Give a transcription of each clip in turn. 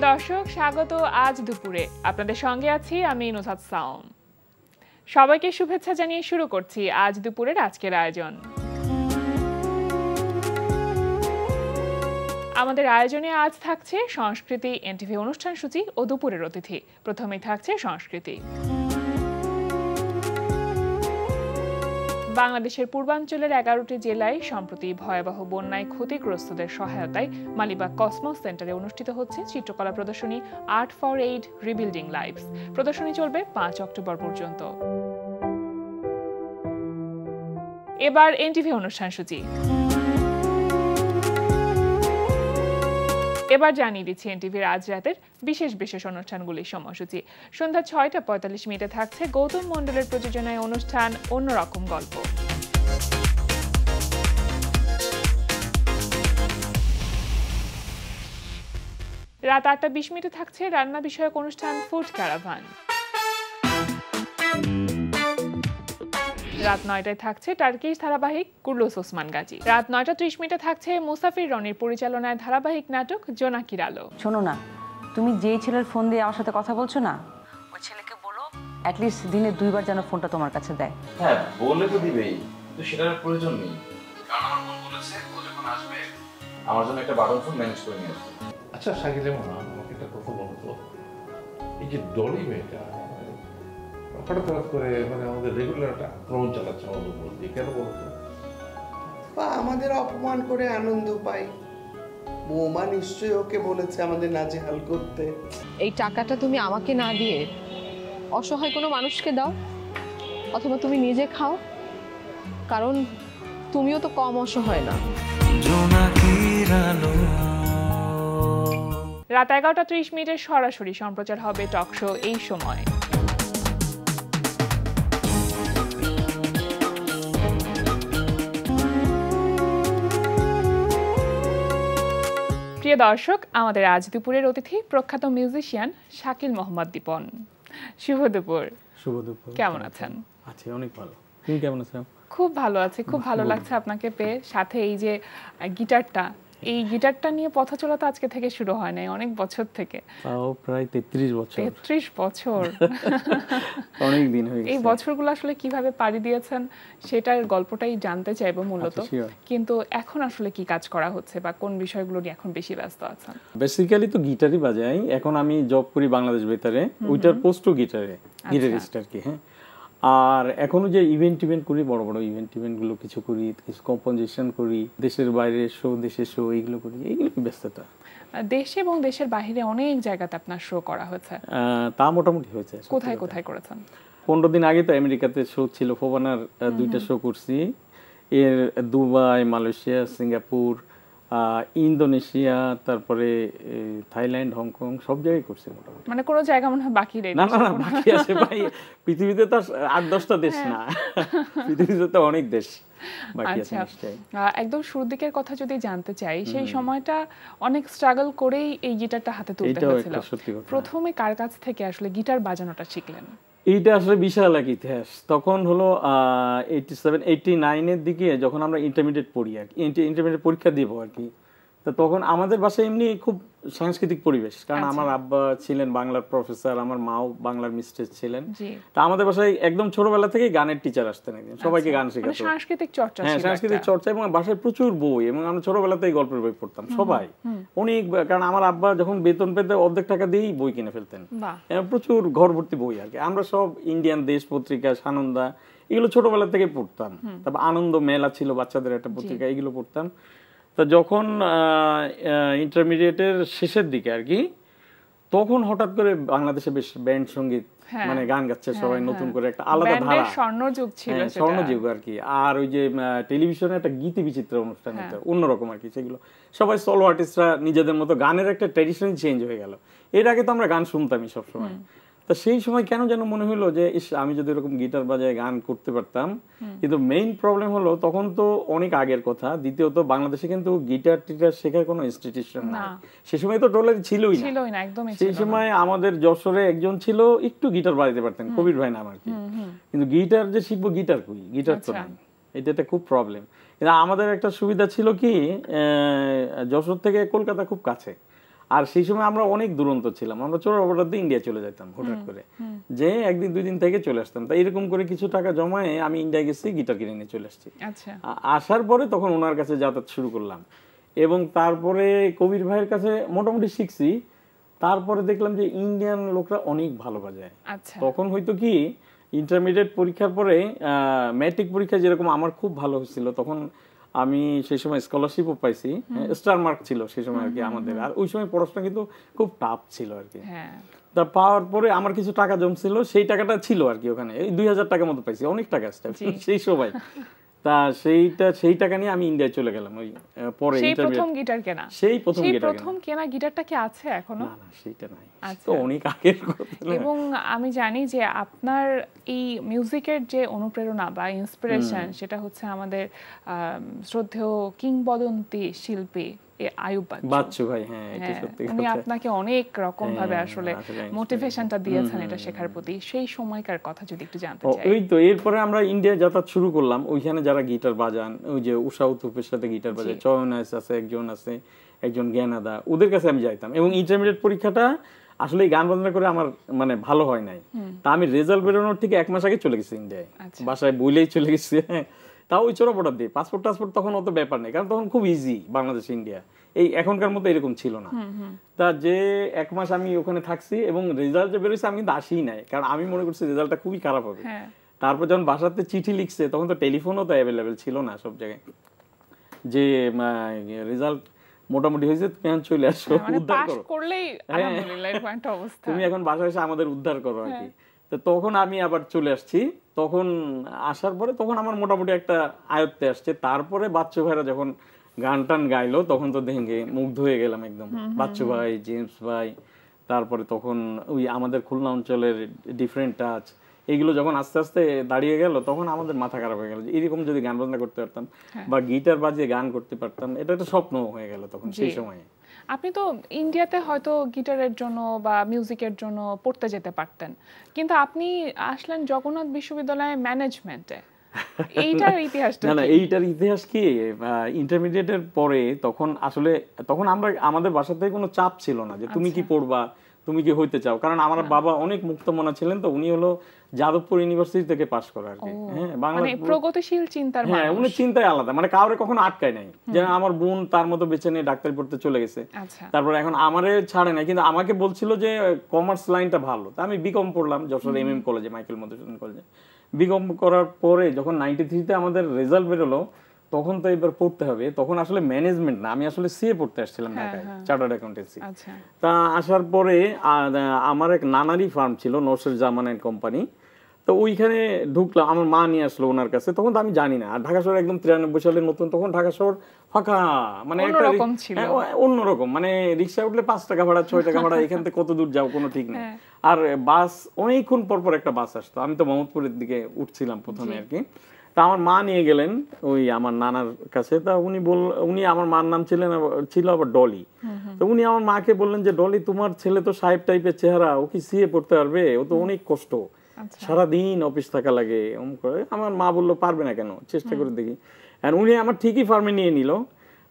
দর্শক, স্বাগত আজ দুপুরে। আপনাদের সঙ্গে আছি আমি নুসাত সাওম। সবাইকে শুভেচ্ছা জানিয়ে শুরু করছি আজ দুপুরের আজকের আয়োজন। আমাদের আয়োজনে আজ থাকছে সংস্কৃতি, এনটিভি অনুষ্ঠান সূচি ও দুপুরের অতিথি। প্রথমেই থাকছে সংস্কৃতি। বাংলাদেশের পূর্বাঞ্চলের 11টি জেলায় সম্প্রতি ভয়াবহ বন্যায় ক্ষতিগ্রস্তদের সহায়তায় মালিবাগ কসমোস সেন্টারে অনুষ্ঠিত হচ্ছে চিত্রকলা প্রদর্শনী art for aid rebuilding lives. প্রদর্শনী চলবে 5 অক্টোবর পর্যন্ত। এবার এনটিভি অনুষ্ঠান সূচি। এবার জানিয়ে দিচ্ছি এনটিভির আজ রাতের বিশেষ বিশেষ অনুষ্ঠানগুলির সময়সূচি। সন্ধ্যা 6:45 থাকছে গৌতম মণ্ডলের প্রযোজনায় অনুষ্ঠান অন্যরকম গল্প। রাত 8:20 থাকছে রান্না বিষয়ক অনুষ্ঠান ফুড ক্যারাভান। রাত 9টায় থাকছে টার্কিশ ধারাবাহিক কুর্লুস ওসমান গাজী। রাত 9:30 থাকছে মুসাফির রনির পরিচালনায় ধারাবাহিক নাটক জোনাকির আলো। শোনো না, তুমি যেই ছেলের ফোন দিয়ে আমার সাথে কথা বলছো না, ওই ছেলেকে বলো অ্যাটলিস্ট দিনে 2 বার যেন ফোনটা তোমার কাছে দেয়। হ্যাঁ, বললে তো দিবেই, কিন্তু সেটার প্রয়োজন নেই। কারণ আমার ফোন বলেছে ও যখন আসবে আমার জন্য একটা বাটন ফোন ম্যানেজ করে নিয়ে আসবে। আচ্ছা শাকিল, আমাকে একটা কথা বলো তো, এই যে ডলি মেয়েটা হঠাৎ করে আমাদের রেগুলার একটা আক্রমণ চালাচ্ছে আমাদের উপর দিয়ে, কেন বলতো? বা আমাদের অপমান করে আনন্দ পাই। বৌমা নিশ্চয়ই ওকে বলেছে আমাদের নাজেহাল করতে। এই টাকাটা তুমি আমাকে না দিয়ে অসহায় কোনো মানুষকে দাও, অথবা তুমি নিজে খাও, কারণ তুমিও তো কম অসহায় না। রাত 11:30 সরাসরি সম্প্রচার হবে টক শো এই সময়। প্রিয় দর্শক, আমাদের আজ দুপুরের অতিথি প্রখ্যাত মিউজিশিয়ান শাকিল মোহাম্মদ দীপন। শুভ দুপুর। শুভ দুপুর। কেমন আছেন? আছি অনেক ভালো। তুমি কেমন আছো? খুব ভালো আছি, খুব ভালো লাগছে আপনাকে পেয়ে। সাথে এই যে গিটারটা নিয়ে পথ চলা তো আজকে থেকে শুরু হয় নাই, অনেক বছর থেকে। তাও প্রায় 33 বছর। 33 বছর অনেক দিন হয়ে গেছে। এই বছরগুলো আসলে কিভাবে পাড়ি দিয়েছেন সেটার গল্পটাই জানতে চাইবো মূলত। কিন্তু এখন আসলে কি কাজ করা হচ্ছে বা কোন বিষয়গুলো নিয়ে এখন বেশি ব্যস্ত আছেন? বেসিক্যালি তো গিটারই বাজাই। এখন আমি জব করি বাংলাদেশ বেতারে, ওইটার পোস্টও গিটারিস্ট আর কি। হ্যাঁ, আর এখনো যে ইভেন্ট করি, বড় বড় ইভেন্টগুলো কিছু করি, কিছু কম্পোজিশন করি, দেশের বাইরে শো, দেশের শো, এইগুলো করি। এইগুলো ব্যস্ততা। দেশে এবং দেশের বাইরে অনেক জায়গাতে আপনার শো করা হয়েছে। তা মোটামুটি হয়েছে। কোথায় কোথায় করেছেন? 15 দিন আগে তো আমেরিকাতে শো ছিল, ফোবানার 2টা শো করছি। এর দুবাই, মালয়েশিয়া, সিঙ্গাপুর, ইন্দোনেশিয়া, তারপরে থাইল্যান্ড, হংকং, সব জায়গায় করছে মোটামুটি। মানে কোনো জায়গা মনে হয় বাকি নেই? না, বাকি আছে ভাই। পৃথিবীতে তো 8-10টা দেশ না, পৃথিবীতে তো অনেক দেশ বাকি আছে নিশ্চয়ই। একদম শুরুর দিকের কথা যদি জানতে চাই, সেই সময়টা অনেক স্ট্রাগল করেই এই গিটারটা হাতে তুলতে হয়েছিল। প্রথমে কার কাছ থেকে আসলে গিটার বাজানোটা শিখলেন? এইটা আসলে বিশাল এক ইতিহাস। তখন হলো 87-89-এর দিকে, যখন আমরা ইন্টারমিডিয়েট পড়ি আর কি, ইন্টারমিডিয়েট পরীক্ষা দিব আর কি। তো তখন আমাদের বাসায় এমনি খুব সাংস্কৃতিক পরিবেশ, কারণ আমার আব্বা ছিলেন বাংলার প্রফেসর, আমার মাও বাংলার মিস্ট্রেস ছিলেন। তা আমাদের বাসায় একদম ছোটবেলা থেকেই গানের টিচার আসতেন, একদিন সবাইকে গান শেখাতো। সাংস্কৃতিক চর্চা। হ্যাঁ, সাংস্কৃতিক চর্চা, এবং বাসায় প্রচুর বই, এবং আমরা ছোটবেলাতেই গল্পের বই পড়তাম সবাই অনেক। কারণ আমার আব্বা যখন বেতন পেতে অর্ধেক টাকা দিয়েই বই কিনে ফেলতেন, প্রচুর ঘর ভর্তি বই আর কি। আমরা সব ইন্ডিয়ান দেশ পত্রিকা, সানন্দা, এগুলো ছোটবেলা থেকে পড়তাম। তারপর আনন্দ মেলা ছিল বাচ্চাদের একটা পত্রিকা, এগুলো পড়তাম। তা যখন ইন্টারমিডিয়েটের শেষের দিকে আর কি, তখন হঠাৎ করে বাংলাদেশে বেশ ব্যান্ড সঙ্গীত, মানে গান গাচ্ছে সবাই নতুন করে, একটা আলাদা ধারা, স্বর্ণযুগ ছিল, স্বর্ণযুগ আর কি। আর ওই যে টেলিভিশনে একটা গীতি বিচিত্র অনুষ্ঠান হতো, অন্যরকম আর কি। সেগুলো সবাই সোলো আর্টিস্টরা নিজেদের মতো, গানের একটা ট্র্যাডিশন চেঞ্জ হয়ে গেল। এর আগে তো আমরা গান শুনতামই সবসময়। তা সেই সময় কেন যেন মনে হলো যে আমি যদি এরকম গিটার বাজায় গান করতে পারতাম। কিন্তু মেইন প্রবলেম হলো, তখন তো অনেক আগের কথা, দ্বিতীয়ত বাংলাদেশে কিন্তু গিটার টিটার শেখার কোনো ইনস্টিটিউশন না। সেই সময় তো টোলারি ছিলই না। সেই সময় আমাদের যশোরে একজন ছিল, একটু গিটার বাজাতে পারতেন, কবির ভাই নাম আর কি। কিন্তু গিটার যে শিখবো, গিটার কই, গিটার তো নাই। এটা একটা খুব প্রবলেম। কিন্তু আমাদের একটা সুবিধা ছিল কি, যশোর থেকে কলকাতা খুব কাছে। আর সেই সময় আমরা অনেক দুরন্ত ছিলাম, আমরা চোরাবাটাতে ইন্ডিয়া চলে যেতাম হঠাৎ করে, যে একদিন 2 দিন থেকে চলে আসতাম। তাই এরকম করে কিছু টাকা জমায়ে আমি ইন্ডিয়া গেছি, গিটার কিনে নিয়ে চলে আসছি। আচ্ছা, আসার পরে তখন ওনার কাছে যাতায়াত শুরু করলাম, এবং তারপরে কবির ভাইয়ের কাছে মোটামুটি শিখছি। তারপরে দেখলাম যে ইন্ডিয়ান লোকরা অনেক ভালো বাজায়। আচ্ছা, তখন হয়তো কি ইন্টারমিডিয়েট পরীক্ষার পরে ম্যাট্রিক পরীক্ষা যেরকম আমার খুব ভালো হয়েছিল, তখন আমি সেই সময় স্কলারশিপও পাইছি, স্টার মার্ক ছিল সেই সময় আর কি আমাদের। আর ওই সময় পড়াশোনা কিন্তু খুব টাফ ছিল আর কি। হ্যাঁ, তা পাওয়ার পরে আমার কিছু টাকা জমছিল, সেই টাকাটা ছিল আর কি ওখানে, এই 2000 টাকা মতো পাইছি, অনেক টাকা সেই সময়। তা সেই টাকা নিয়ে আমি ইন্ডিয়া চলে গেলাম। ওই পরে সেই প্রথম গিটার কেনা, সেই প্রথম কেনা গিটারটা কি আছে এখনো? না না, সেটা নাই, আচ্ছা, তো অনেক আগের কথা। এবং আমি জানি যে আপনার এই মিউজিকের যে অনুপ্রেরণা বা ইন্সপিরেশন, সেটা হচ্ছে আমাদের শ্রদ্ধেয় কিংবদন্তি শিল্পী আয়ুব বাচ্চু ভাই। হ্যাঁ, এটা সত্যি উনি কথা। আপনাকে অনেক রকম ভাবে আসলে মোটিভেশনটা দিয়েছেন এটা শেখার প্রতি। সেই সময়কার কথা যদি একটু জানতে চাই। ওই তো এরপরে আমরা ইন্ডিয়া যাতায়াত শুরু করলাম, ওইখানে যারা গিটার বাজান, ওই যে উষা উতুপের সাথে গিটার বাজায়, চয়নাস আছে একজন জ্ঞানাদা, ওদের কাছে আমি যাইতাম। এবং ইন্টারমিডিয়েট পরীক্ষাটা আসলে গান বাজনা করে আমার মানে ভালো হয় নাই। তা আমি রেজাল্ট বেরোনোর ঠিক 1 মাস আগে চলে গেছি ইন্ডিয়ায়, বাসায় বইলেই চলে গেছি। তাও ওই চোরাপটা দিয়ে, পাসপোর্ট তখন অত ব্যাপার নেই, কারণ তখন খুব ইজি বাংলাদেশ ইন্ডিয়া, এই এখনকার মতো এরকম ছিল না। তা যে 1 মাস আমি ওখানে থাকছি, এবং রেজাল্ট যে বেরোচ্ছে আমি কিন্তু আসিই নাই, কারণ আমি মনে করছি রেজাল্টটা খুবই খারাপ হবে। তারপর যখন বাসাতে চিঠি লিখছে, তখন তো টেলিফোনও তো অ্যাভেলেবেল ছিল না সব জায়গায়, যে রেজাল্ট মোটামুটি হয়েছে, তুমি এখন চলে আসো, উদ্ধার করো, তুমি এখন বাসায় এসে আমাদের উদ্ধার করো আর কি। তো তখন আমি আবার চলে আসছি। তখন আসার পরে তখন আমার মোটামুটি একটা আয়ত্তে আসছে। তারপরে বাচ্চু ভাইরা যখন গান টান গাইলো, তখন তো দেখে মুগ্ধ হয়ে গেলাম একদম। বাচ্চু ভাই, জেমস ভাই, তারপরে তখন ওই আমাদের খুলনা অঞ্চলের ডিফারেন্ট টাচ, এইগুলো যখন আস্তে আস্তে দাঁড়িয়ে গেল, তখন আমাদের মাথা খারাপ হয়ে গেল যে এরকম যদি গান বাজনা করতে পারতাম বা গিটার বাজিয়ে গান করতে পারতাম, এটা একটা স্বপ্ন হয়ে গেল তখন সেই সময়ে। আপনি তো ইন্ডিয়াতে হয়তো গিটারের জন্য বা মিউজিকের জন্য পড়তে যেতে পারতেন, কিন্তু আপনি আসলেন জগন্নাথ বিশ্ববিদ্যালয়ে ম্যানেজমেন্টে। এইটার ইতিহাসটা না, এইটার ইতিহাস কি, ইন্টারমিডিয়েটের পরে তখন আমরা আমাদের বাসা থেকে কোনো চাপ ছিল না যে তুমি কি পড়বা, তুমি কি হইতে চাও, কারণ আমার বাবা অনেক মুক্তমনা ছিলেন। তো উনি হলো যাদবপুর ইউনিভার্সিটি থেকে পাশ করা আর কি। হ্যাঁ, বাংলা প্রগতিশীল চিন্তার মানুষ। হ্যাঁ, উনি চিন্তায় আলাদা, মানে কাউরে কখনো আটকায় নাই। যে আমার বোন তার মতো বেছে নিয়ে ডাক্তারি পড়তে চলে গেছে, তারপর এখন আমারে ছাড়ে নাই, কিন্তু আমাকে বলছিল যে কমার্স লাইনটা ভালো। তা আমি বিকম পড়লাম যশোর MM কলেজে, মাইকেল মধুসূদন কলেজে। বিকম করার পরে যখন 93-তে আমাদের রেজাল্ট বেরোলো, তখন তো এবার পড়তে হবে। তখন আসলে ম্যানেজমেন্ট না, আমি আসলে সিএ পড়তে আসছিলাম ঢাকায়, চার্টার্ড অ্যাকাউন্টেন্সি। তা আসার পরে আমার এক নানারই ফার্ম ছিল, নরসের জামান এন্ড কোম্পানি। তো ওইখানে ঢুকলাম, আমার মা নিয়ে আসলো ওনার কাছে। তখন তো আমি জানি না, আর ঢাকা শহর একদম 93 সালের নতুন, তখন ঢাকা শহর ফাঁকা, মানে একটা অন্যরকম, মানে রিক্সায় উঠলে 5 টাকা ভাড়া, 6 টাকা ভাড়া, এখান থেকে কত দূর যাও কোনো ঠিক নেই। আর বাস অনেকক্ষণ পর একটা বাস আসতো। আমি তো মোহাম্মদপুরের দিকে উঠছিলাম প্রথমে আর কি। তা আমার মা নিয়ে গেলেন ওই আমার নানার কাছে। তা উনি আমার মার নাম ছিল আবার ডলি। তো উনি আমার মাকে বললেন যে ডলি, তোমার ছেলে তো সাহেব টাইপের চেহারা, ও কি সিএ পড়তে পারবে? ও তো অনেক কষ্ট, সারাদিন অফিস থাকা লাগে। আমার মা বললো পারবে না কেন, চেষ্টা করে দেখি। আর উনি আমার ঠিকই ফার্মে নিয়ে নিল।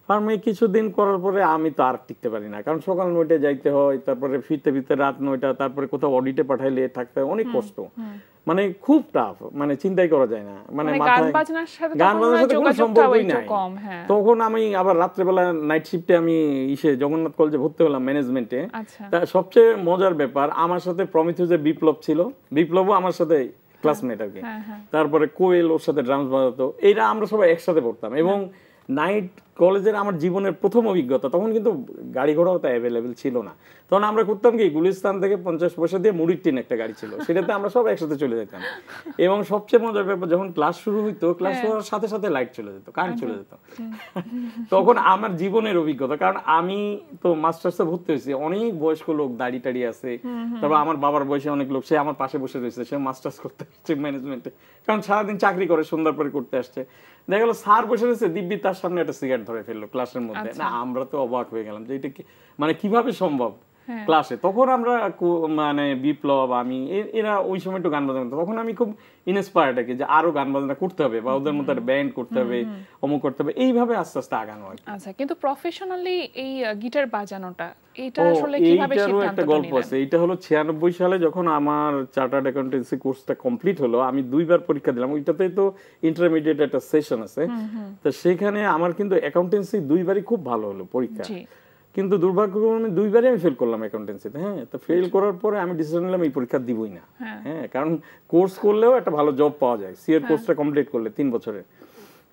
ফার্মে কিছুদিন করার পরে আমি তো আর টিকতে পারি না, কারণ সকাল 9টায় যাইতে হয়, তারপরে ফিরতে রাত 9টা, তারপরে কোথাও অডিটে পাঠাইলে থাকতে হয়, অনেক কষ্ট, মানে খুব টাফ, মানে চিন্তাই করা যায় না। মানে গান বাজনার সাথে কোনো সম্পর্কই নাই। তখন আমি আবার রাত্রেবেলা নাইট শিফটে আমি জগন্নাথ কলেজে ভর্তি হলাম ম্যানেজমেন্টে। তা সবচেয়ে মজার ব্যাপার, আমার সাথে প্রমিথিউসের বিপ্লব ছিল, বিপ্লবও আমার সাথে ক্লাসমেট আর কি। তারপরে কোয়েল ওর সাথে ড্রামস বাজাতো, এইটা আমরা সবাই একসাথে পড়তাম। এবং নাইট কলেজের আমার জীবনের প্রথম অভিজ্ঞতা। তখন কিন্তু গাড়ি ঘোড়াও তো অ্যাভেলেবেল ছিল না। তখন আমরা করতাম কি, গুলিস্তান থেকে 50 পয়সা দিয়ে মুড়ির টিন একটা গাড়ি ছিল, সেটাতে আমরা সব একসাথে চলে যেতাম। এবং সবচেয়ে মজার ব্যাপার, যখন ক্লাস শুরু হইতো, ক্লাস হওয়ার সাথে সাথে লাইট চলে যেত, কারেন্ট চলে যেত। তখন আমার জীবনের অভিজ্ঞতা, কারণ আমি তো মাস্টার্সে ভর্তি হয়েছি, অনেক বয়স্ক লোক দাড়ি টাড়ি আছে, তারপর আমার বাবার বয়সে অনেক লোক, সে আমার পাশে বসে রয়েছে, সে মাস্টার্স করতে আসছে ম্যানেজমেন্টে, কারণ সারাদিন চাকরি করে, সন্ধ্যার পরে করতে আসছে। দেখা গেল স্যার বসে রয়েছে, দিব্যি তার সামনে একটা সিগারেট ধরে ফেললো ক্লাসের মধ্যে। না, আমরা তো অবাক হয়ে গেলাম যে এটা মানে কিভাবে সম্ভব ক্লাসে। তখন আমরা মানে বিপ্লব, আমি এরা ওই সময় একটু গান বাজনা, তখন আমি খুব ইন্সপায়ার্ড আর কি, যে আরো গান বাজনা করতে হবে, বা ওদের মতো ব্যান্ড করতে হবে, অমুক করতে হবে, এইভাবে আস্তে আস্তে আগানো আর কি। আচ্ছা, কিন্তু প্রফেশনালি এই গিটার বাজানোটা এটা আসলে কিভাবে এইটারও সিদ্ধান্ত একটা গল্প নিলেন? আছে। এটা হলো 96 সালে যখন আমার চার্টার্ড অ্যাকাউন্টেন্সি কোর্সটা কমপ্লিট হলো, আমি 2বার পরীক্ষা দিলাম। ওইটাতে তো ইন্টারমিডিয়েট একটা সেশন আছে, তো সেখানে আমার কিন্তু অ্যাকাউন্টেন্সি 2বারই খুব ভালো হলো পরীক্ষা, জি কিন্তু দুর্ভাগ্যক্রমে 2বারই আমি ফেল করলাম অ্যাকাউন্টেন্সিতে। হ্যাঁ, তো ফেল করার পরে আমি ডিসিশন নিলাম এই পরীক্ষা দিবই না। হ্যাঁ, কারণ কোর্স করলেও একটা ভালো জব পাওয়া যায়, সিএর কোর্সটা কমপ্লিট করলে 3 বছরের।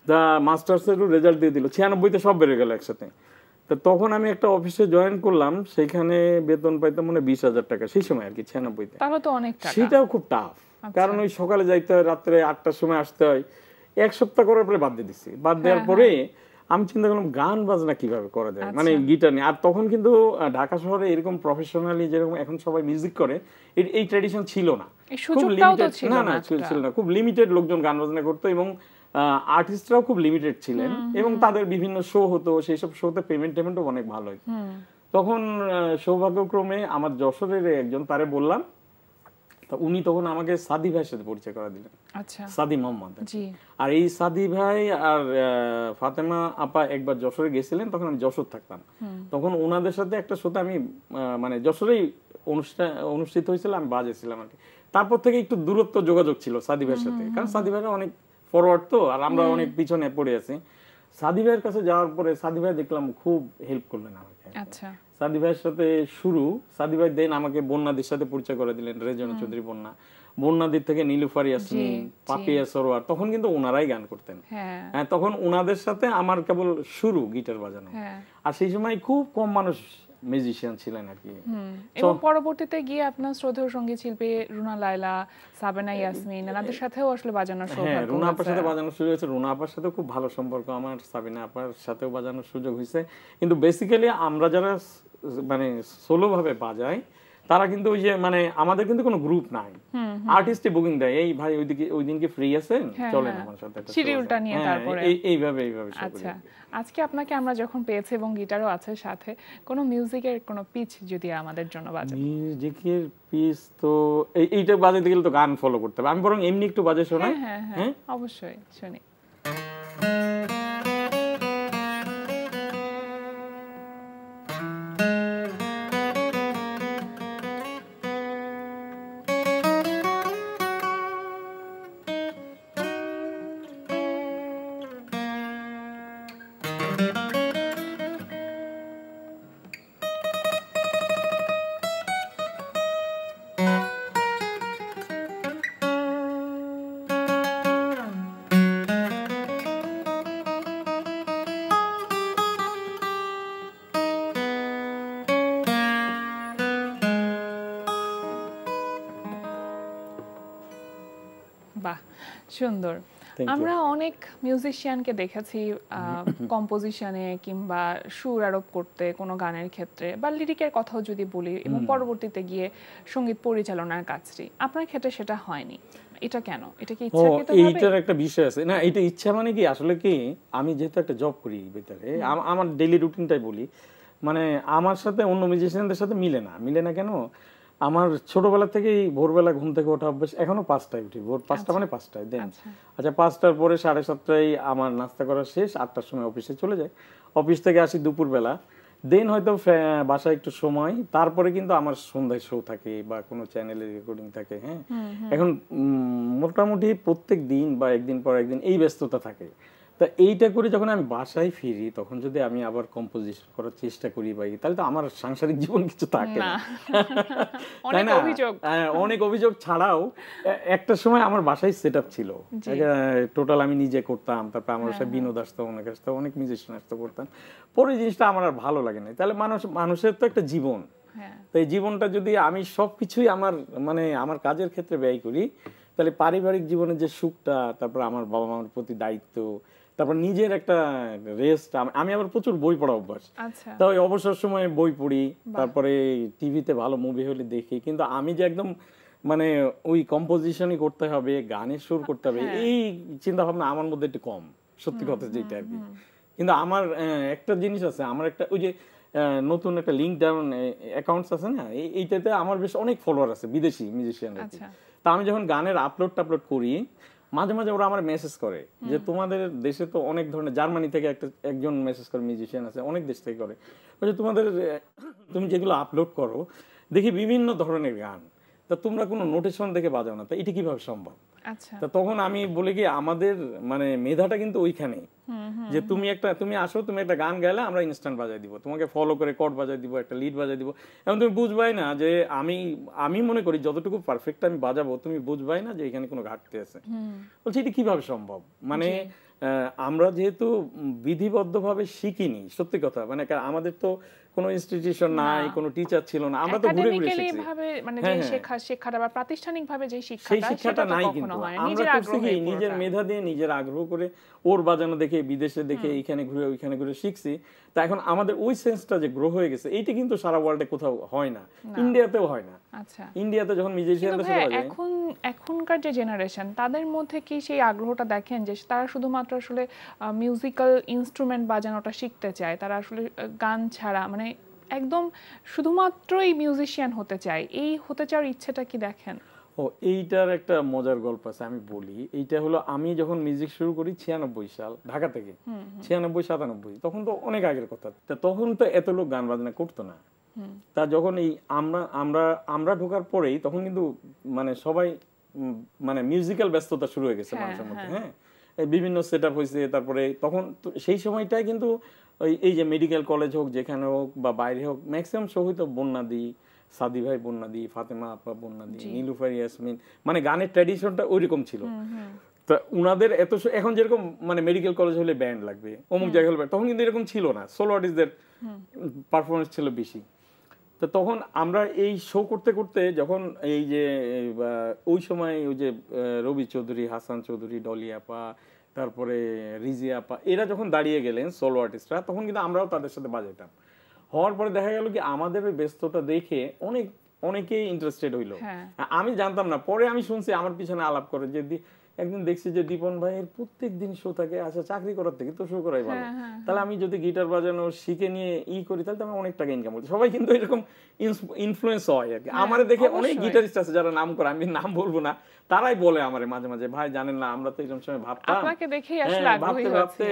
তা মাস্টার্সেরও রেজাল্ট দিয়ে দিল, 96তে সব বেড়ে গেল একসাথে। তো তখন আমি একটা অফিসে জয়েন করলাম, সেখানে বেতন পাইতাম মানে 20,000 টাকা সেই সময় আর কি, 96তে। তাহলে তো অনেক টাকা। সেটাও খুব টাফ, কারণ ওই সকালে যাইতে হয়, রাত্রে 8টার সময় আসতে হয়। 1 সপ্তাহ করার পরে বাদ দিয়ে দিচ্ছি। বাদ দেওয়ার পরে আমি চিন্তা করলাম গান বাজনা কিভাবে করা যায়, মানে গিটার নিয়ে। আর তখন কিন্তু ঢাকা শহরে এরকম প্রফেশনালি যেরকম এখন সবাই মিউজিক করে, এই ট্র্যাডিশন ছিল না, খুব লিমিটেড। না ছিল না, খুব লিমিটেড লোকজন গান বাজনা করতো, এবং আর্টিস্টরাও খুব লিমিটেড ছিলেন, এবং তাদের বিভিন্ন শো হতো, সেই সব শোতে পেমেন্টও অনেক ভালো হতো। তখন সৌভাগ্যক্রমে আমার যশোরের একজন, তারে বললাম, তা উনি তখন আমাকে সাদি ভাইয়ের সাথে পরিচয় করা দিলেন। আচ্ছা, সাদি মোহাম্মদ। জি। আর এই সাদি ভাই আর ফাতেমা আপা একবার যশোরে গেছিলেন, তখন আমি যশোর থাকতাম। তখন ওনাদের সাথে একটা শোতে আমি মানে যশোরেই অনুষ্ঠিত হয়েছিল, আমি বাজেছিলাম আর কি। তারপর থেকে একটু দূরত্ব যোগাযোগ ছিল সাদি ভাইয়ের সাথে, কারণ সাদি ভাইরা অনেক ফরওয়ার্ড তো, আর আমরা অনেক পিছনে পড়ে আছি। সাদি ভাইয়ের কাছে যাওয়ার পরে সাদি ভাই দেখলাম খুব হেল্প করলেন আমাকে। আচ্ছা, সাদি ভাইয়ের সাথে শুরু, সাদি ভাই দেন আমাকে বন্যাদির সাথে পরিচয় করে দিলেন, রেজনা চৌধুরী বন্যাদির থেকে নীলুফার ইয়াসমিন, পাপিয়া সরোয়ার, তখন কিন্তু ওনারাই গান করতেন। হ্যাঁ, তখন ওনাদের সাথে আমার কেবল শুরু গিটার বাজানো। আর সেই সময় খুব কম মানুষ মিউজিশিয়ান ছিলেন আর কি। এবং পরবর্তীতে গিয়ে আপনার শ্রদ্ধেয় সঙ্গীত শিল্পী রুনা লায়লা, সাবেনা ইয়াসমিন এনাদের সাথেও আসলে বাজানোর সৌভাগ্য হয়েছে। রুনা আপার সাথে বাজানোর সুযোগ হয়েছে, রুনা আপার সাথে খুব ভালো সম্পর্ক আমার, সাবিনা আপার সাথেও বাজানোর সুযোগ হয়েছে। কিন্তু বেসিক্যালি আমরা যারা মানে সোলো ভাবে বাজাই, তারা কিন্তু ওই যে মানে আমাদের কিন্তু কোনো গ্রুপ নাই, আর্টিস্টই বুকিং দেয়, এই ভাই ওই দিন কি ফ্রি আছেন, চলেন আমার সাথে, শিডিউলটা নিয়ে তারপরে এইভাবে। আচ্ছা, আজকে আপনাকে আমরা যখন পেয়েছি এবং গিটারও আছে সাথে, কোনো মিউজিকের কোনো পিচ যদি আমাদের জন্য বাজান। মিউজিকের পিচ তো এইটা বাজাতে গেলে তো গান ফলো করতে হবে, আমি বরং এমনি একটু বাজে শোনাই। হ্যাঁ, অবশ্যই শুনি। বাহ, সুন্দর। আমরা অনেক মিউজিশিয়ানকে দেখেছি কম্পোজিশনে কিংবা সুর আরোপ করতে কোনো গানের ক্ষেত্রে, বা লিরিকের কথাও যদি বলি, এবং পরবর্তীতে গিয়ে সঙ্গীত পরিচালনার কাজটি। আপনার ক্ষেত্রে সেটা হয়নি, এটা কেন? এটা কি ইচ্ছাকৃতভাবে? এইটার একটা বিষয় আছে না, এটা ইচ্ছা মানে কি, আসলে কি আমি যেহেতু একটা জব করি ভিতরে, আমার ডেইলি রুটিনটাই বলি, মানে আমার সাথে অন্য মিউজিশিয়ানদের সাথে মিলে না কেন, আমার ছোটবেলা থেকেই ভোরবেলা ঘুম থেকে ওঠা অভ্যাস, এখনো 5টায় উঠি, ভোর 5টা মানে 5টায় দেন। আচ্ছা, 5টার পরে 7:30টায় আমার নাস্তা করা শেষ, 8টার সময় অফিসে চলে যাই, অফিস থেকে আসি দুপুরবেলা, দেন হয়তো বাসায় একটু সময়, তারপরে কিন্তু আমার সন্ধ্যায় শো থাকে বা কোনো চ্যানেলের রেকর্ডিং থাকে। হ্যাঁ, এখন মোটামুটি প্রত্যেক দিন বা একদিন পর একদিন এই ব্যস্ততা থাকে। তা এইটা করে যখন আমি বাসায় ফিরি, তখন যদি আমি আবার কম্পোজিশন করার চেষ্টা করি বা তাহলে তো আমার সাংসারিক জীবন কিছু থাকে না, তাই না? অনেক অভিযোগ ছাড়াও একটা সময় আমার বাসায় সেট আপ ছিল, টোটাল আমি নিজে করতাম, তারপর আমার সাথে বিনোদ আসতো, অনেক মিউজিশিয়ান আসতো, করতাম। পরে জিনিসটা আমার আর ভালো লাগে না। তাহলে মানুষের তো একটা জীবন, তো এই জীবনটা যদি আমি সবকিছুই আমার কাজের ক্ষেত্রে ব্যয় করি, তাহলে পারিবারিক জীবনের যে সুখটা, তারপর আমার বাবা মার প্রতি দায়িত্ব, তারপর নিজের একটা রেস্ট, আমি আবার প্রচুর বই পড়া অভ্যাস, তো অবসর সময়ে বই পড়ি, তারপরে টিভিতে ভালো মুভি হলে দেখি। কিন্তু আমি যে একদম মানে ওই কম্পোজিশনই করতে হবে, গানের সুর করতে হবে, এই চিন্তা ভাবনা আমার মধ্যে একটু কম, সত্যি কথা যেটা আর কি। কিন্তু আমার একটা জিনিস আছে, আমার একটা ওই যে নতুন একটা লিঙ্কডইন অ্যাকাউন্টস আছে না, এইটাতে আমার বেশ অনেক ফলোয়ার আছে বিদেশি মিউজিশিয়ান। তা আমি যখন গানের আপলোড করি, মাঝে মাঝে ওরা আমার মেসেজ করে যে তোমাদের দেশে তো অনেক ধরনের, জার্মানি থেকে একজন মেসেজ করে, মিউজিশিয়ান আছে, অনেক দেশ থেকে করে, বলছে তোমাদের তুমি যেগুলো আপলোড করো দেখি বিভিন্ন ধরনের গান, তা তোমরা কোনো নোটেশন দেখে বাজাও না, তা এটা কিভাবে সম্ভব? আচ্ছা, তা তখন আমি বলি কি আমাদের মানে মেধাটা কিন্তু ওইখানেই, যে তুমি আসো, তুমি একটা গান গাইলে আমরা ইনস্ট্যান্ট বাজাই দিব, তোমাকে ফলো করে কর্ড বাজাই দিব, একটা লিড বাজাই দিব, এবং তুমি বুঝবাই না যে আমি মনে করি যতটুকু পারফেক্ট আমি বাজাবো তুমি বুঝবাই না যে এখানে কোনো ঘাটতি আছে। বলছি এটা কিভাবে সম্ভব? মানে আমরা যেহেতু বিধিবদ্ধভাবে শিখিনি, সত্যি কথা, মানে আমাদের তো কোনো ইনস্টিটিউশন নাই, কোনো টিচার ছিল না, আমরা তো ঘুরে ঘুরে শিখছি, মানে যে শিক্ষাটা বা প্রাতিষ্ঠানিকভাবে যে সেই শিক্ষাটা নাই। কিন্তু আমরা করছি কি নিজের মেধা দিয়ে, নিজের আগ্রহ করে, ওর বাজানো দেখে, বিদেশে দেখে, এইখানে ঘুরে ওইখানে ঘুরে শিখছি। তা এখন আমাদের ওই সেন্সটা যে গ্রো হয়ে গেছে, এইটা কিন্তু সারা ওয়ার্ল্ডে কোথাও হয় না, ইন্ডিয়াতেও হয় না। আচ্ছা, ইন্ডিয়াতে যখন মিউজিশিয়ানদের সাথে বাজায়, এখনকার যে জেনারেশন তাদের মধ্যে কি সেই আগ্রহটা দেখেন যে তারা শুধুমাত্র আসলে মিউজিক্যাল ইনস্ট্রুমেন্ট বাজানোটা শিখতে চায়, তারা আসলে গান ছাড়া মানে একদম শুধুমাত্রই মিউজিশিয়ান হতে চায়, এই হতে চাওয়ার ইচ্ছেটা কি দেখেন? ও এইটার একটা মজার গল্প আছে, আমি বলি। এইটা হলো আমি যখন মিউজিক শুরু করি 96 সাল, ঢাকা থেকে, 96-97, তখন তো অনেক আগের কথা। তা তখন তো এত লোক গান বাজনা করতো না। তা যখন এই আমরা ঢোকার পরেই তখন কিন্তু মানে সবাই মানে মিউজিক্যাল ব্যস্ততা শুরু হয়ে গেছে মানুষের মধ্যে। হ্যাঁ, বিভিন্ন সেট আপ হয়েছে। তারপরে তখন সেই সময়টাই কিন্তু এই যে মেডিকেল কলেজ হোক, যেখানে হোক বা বাইরে হোক, ম্যাক্সিমাম শো হইতো বন্যাদি, সাদি ভাই বন্যাদি, ফাতেমা আপা বন্যাদি, নীলুফার ইয়াসমিন, মানে গানের ট্র্যাডিশনটা ওইরকম ছিল। তা উনাদের এত এখন যেরকম মানে মেডিকেল কলেজ হলে ব্যান্ড লাগবে, অমুক জায়গায় হলে, তখন কিন্তু এরকম ছিল না, সোলো আর্টিস্টদের পারফরমেন্স ছিল বেশি। তো তখন আমরা এই শো করতে করতে যখন এই যে ওই সময় ওই যে রবি চৌধুরী, হাসান চৌধুরী, ডলি আপা, তারপরে রিজি আপা, এরা যখন দাঁড়িয়ে গেলেন সোলো আর্টিস্টরা, তখন কিন্তু আমরাও তাদের সাথে বাজাইতাম। হওয়ার পরে দেখা গেল কি আমাদের ওই ব্যস্ততা দেখে অনেকেই ইন্টারেস্টেড হইলো। আমি জানতাম না, পরে আমি শুনছি আমার পিছনে আলাপ করে যে একদিন দেখছি যে দীপন ভাইয়ের প্রত্যেক দিন শো থাকে, আচ্ছা চাকরি করার থেকে তো শো করাই ভালো, তাহলে আমি যদি গিটার বাজানো শিখে নিয়ে করি তাহলে আমি অনেক টাকা ইনকাম করছি। সবাই কিন্তু এরকম ইনফ্লুয়েন্স হয় আর কি। আমার দেখে অনেক গিটারিস্ট আছে যারা নাম করে, আমি নাম বলবো না, তারাই বলে আমারে মাঝে মাঝে, ভাই জানেন না আমরা তো এরকম সময় ভাবতাম, ভাবতে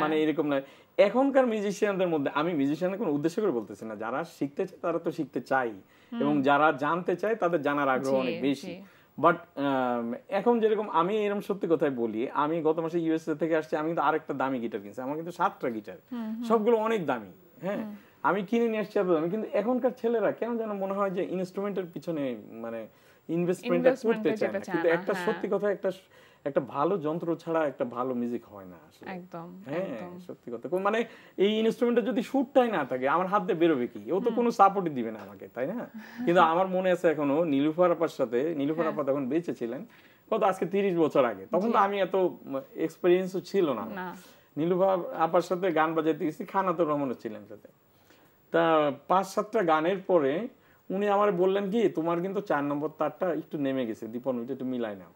মানে এরকম নয়। এখনকার মিউজিশিয়ানদের মধ্যে, আমি মিউজিশিয়ানের কোনো উদ্দেশ্য করে বলতেছি না, যারা শিখতে চায় তারা তো শিখতে চাই, এবং যারা জানতে চায় তাদের জানার আগ্রহ অনেক বেশি। বাট এখন যেরকম আমি এরকম সত্যি কথাই বলি, আমি গত মাসে ইউএসএ থেকে আসছি, আমি কিন্তু আরেকটা দামি গিটার কিনছি, আমার কিন্তু 7টা গিটার, সবগুলো অনেক দামি। হ্যাঁ, আমি কিনে নিয়ে আসছি এত দামি, কিন্তু এখনকার ছেলেরা কেন যেন মনে হয় যে ইনস্ট্রুমেন্টের পিছনে মানে ইনভেস্টমেন্টটা করতে চায় না। কিন্তু একটা সত্যি কথা, একটা ভালো যন্ত্র ছাড়া একটা ভালো মিউজিক হয় না আসলে। একদম, হ্যাঁ সত্যি কথা। মানে এই ইনস্ট্রুমেন্টে যদি সুরটাই না থাকে, আমার হাত দিয়ে বেরোবে কি? ও তো কোনো সাপোর্টই দিবে না আমাকে, তাই না? কিন্তু আমার মনে আছে এখনো নীলুফার আপার সাথে, নীলুফার আপা তখন বেঁচে ছিলেন, কত আজকে 30 বছর আগে, তখন তো আমি এত এক্সপেরিয়েন্সও ছিল না। নীলুফার আপার সাথে গান বাজাইতে গেছি, খানাতুর রহমানও ছিলেন সাথে। তা 5-7টা গানের পরে উনি আমার বললেন কি, তোমার কিন্তু 4 নম্বর তারটা একটু নেমে গেছে, দীপন ওইটা একটু মিলাই নাও।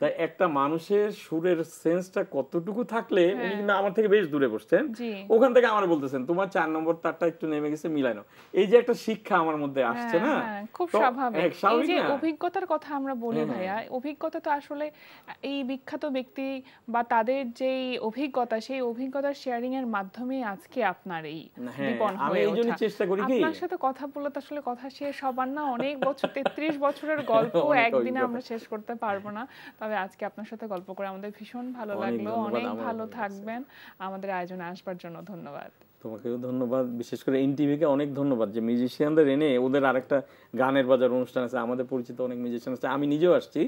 তাই একটা মানুষের সুরের সেন্সটা কতটুকু থাকলে, উনি কিন্তু আমার থেকে বেশ দূরে বসছেন, ওখান থেকে আমার বলতেছেন তোমার 4 নম্বর তারটা একটু নেমে গেছে, মিলাই নাও। এই যে একটা শিক্ষা আমার মধ্যে আসছে না, খুব স্বাভাবিক। এই যে অভিজ্ঞতার কথা আমরা বলি ভাইয়া, অভিজ্ঞতা তো আসলে এই বিখ্যাত ব্যক্তি বা তাদের যেই অভিজ্ঞতা, সেই অভিজ্ঞতার শেয়ারিং এর মাধ্যমে আজকে আপনার এই দীপন হয়ে ওঠা। চেষ্টা করি কি আপনার সাথে কথা বললে তো আসলে কথা শেষ হবার না, অনেক বছর 33 বছরের গল্প একদিনে আমরা শেষ করতে পারবো না। তবে আজকে আপনার সাথে গল্প করে আমাদের ভীষণ ভালো লাগলো। অনেক ভালো থাকবেন, আমাদের আয়োজনে আসবার জন্য ধন্যবাদ। তোমাকেও ধন্যবাদ, বিশেষ করে এনটিভিকে অনেক ধন্যবাদ যে মিউজিশিয়ানদের এনে ওদের আরেকটা গানের বাজার অনুষ্ঠান আছে, আমাদের পরিচিত অনেক মিউজিশিয়ান আছে, আমি নিজেও আসছি।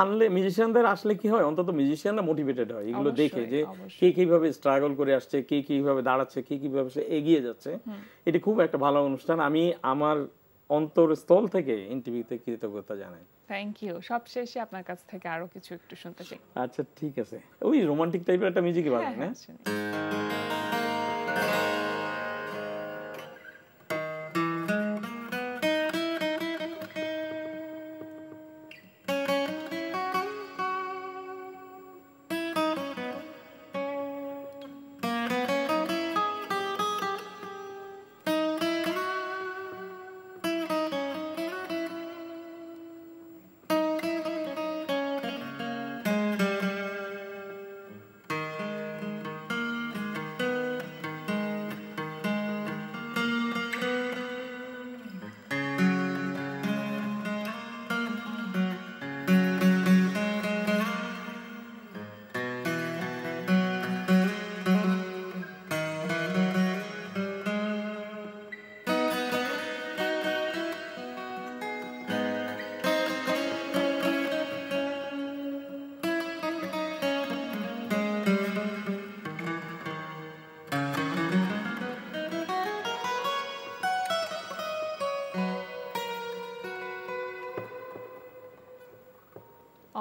আনলে মিউজিশিয়ানদের আসলে কি হয়, অন্তত মিউজিশিয়ানরা মোটিভেটেড হয় এগুলো দেখে, যে কে কিভাবে স্ট্রাগল করে আসছে, কে কিভাবে দাঁড়াচ্ছে, কে কিভাবে এগিয়ে যাচ্ছে। এটি খুব একটা ভালো অনুষ্ঠান। আমি আমার অন্তরস্থল থেকে এনটিভিতে কৃতজ্ঞতা জানাই। Thank you. সবশেষে আপনার কাছ থেকে আরো কিছু একটু শুনতে চাই। আচ্ছা ঠিক আছে, ওই রোমান্টিক টাইপের একটা মিউজিকই বাজান না?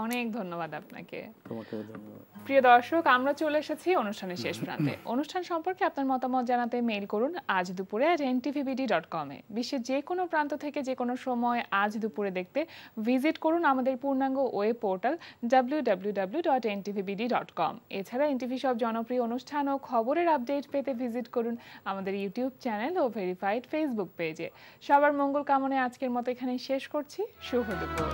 অনেক ধন্যবাদ আপনাকে। তোমাকেও ধন্যবাদ। প্রিয় দর্শক, আমরা চলে এসেছি অনুষ্ঠানের শেষ প্রান্তে। অনুষ্ঠান সম্পর্কে আপনার মতামত জানাতে মেইল করুন আজ দুপুরে @ntvbd.com এ। বিশ্বের যে কোনো প্রান্ত থেকে যে কোনো সময় আজ দুপুরে দেখতে ভিজিট করুন আমাদের পূর্ণাঙ্গ ওয়েব পোর্টাল www.ntvbd.com। এছাড়া এনটিভি সব জনপ্রিয় অনুষ্ঠান ও খবরের আপডেট পেতে ভিজিট করুন আমাদের ইউটিউব চ্যানেল ও ভেরিফাইড ফেসবুক পেজে। সবার মঙ্গল কামনায় আজকের মতো এখানেই শেষ করছি। শুভ দুপুর।